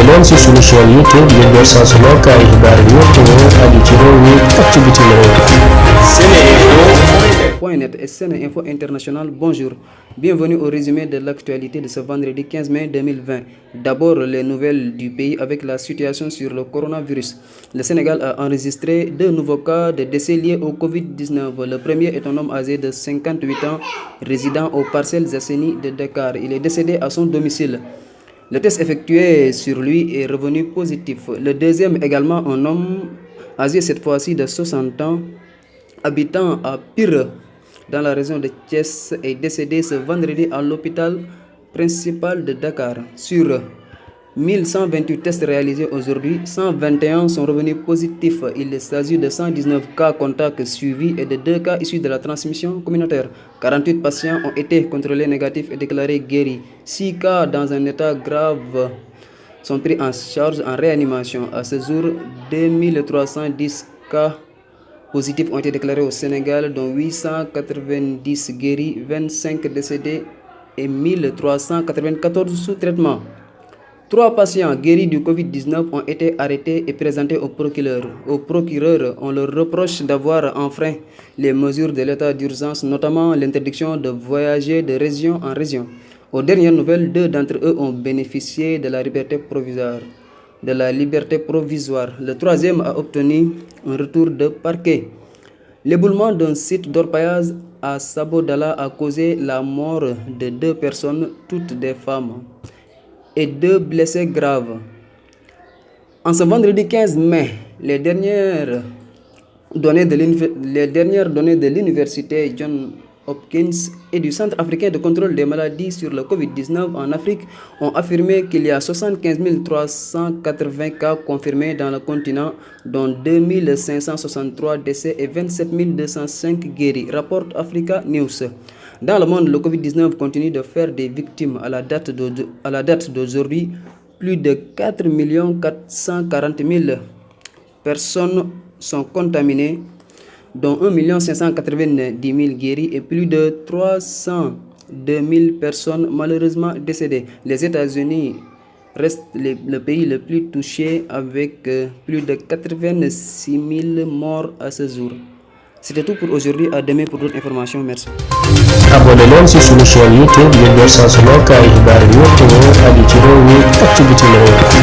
leen ci sunu chaîne YouTube ngir jot saa su nekk ay xibaar yu wér te wóor aju ci réew mi ak ci bitim réew. Seneinfo.net et Seneinfo International, bonjour. Bienvenue au résumé de l'actualité de ce vendredi 15 mai 2020. D'abord, les nouvelles du pays avec la situation sur le coronavirus. Le Sénégal a enregistré 2 nouveaux cas de décès liés au Covid-19. Le premier est un homme âgé de 58 ans, résidant aux Parcelles Assainies de Dakar. Il est décédé à son domicile. Le test effectué sur lui est revenu positif. Le deuxième, également un homme âgé cette fois-ci de 60 ans, habitant à Pire, dans la région de Thiès, est décédé ce vendredi à l'hôpital principal de Dakar. Sur 1128 tests réalisés aujourd'hui, 121 sont revenus positifs. Il s'agit de 119 cas contacts suivis et de 2 cas issus de la transmission communautaire. 48 patients ont été contrôlés négatifs et déclarés guéris. 6 cas dans un état grave sont pris en charge en réanimation. À ce jour, 2310 cas positifs ont été déclarés au Sénégal, dont 890 guéris, 25 décédés et 1394 sous traitement. 3 patients guéris du Covid-19 ont été arrêtés et présentés au procureur. On leur reproche d'avoir enfreint les mesures de l'état d'urgence, notamment l'interdiction de voyager de région en région. Aux dernières nouvelles, 2 d'entre eux ont bénéficié de la liberté provisoire. Le troisième a obtenu un retour de parquet. L'éboulement d'un site d'orpaillage à Sabodala a causé la mort de 2 personnes, toutes des femmes, et 2 blessés graves. En ce vendredi 15 mai, les dernières données de l'université Johns Hopkins et du Centre africain de contrôle des maladies sur le Covid-19 en Afrique ont affirmé qu'il y a 75 380 cas confirmés dans le continent, dont 2 563 décès et 27 205 guéris, rapporte Africa News. Dans le monde, le Covid-19 continue de faire des victimes. À la date d'aujourd'hui, plus de 4 440 000 personnes sont contaminées, dont 1 590 000 guéris et plus de 302 000 personnes malheureusement décédées. Les États-Unis restent le pays le plus touché avec plus de 86 000 morts à ce jour. C'était tout pour aujourd'hui. À demain pour d'autres informations. Merci. abonné leen ci sunu chaîne YouTube ngir jot saa su nekk ay xibaar yu wér te wóor aju ci réew mi ak ci bitim réew.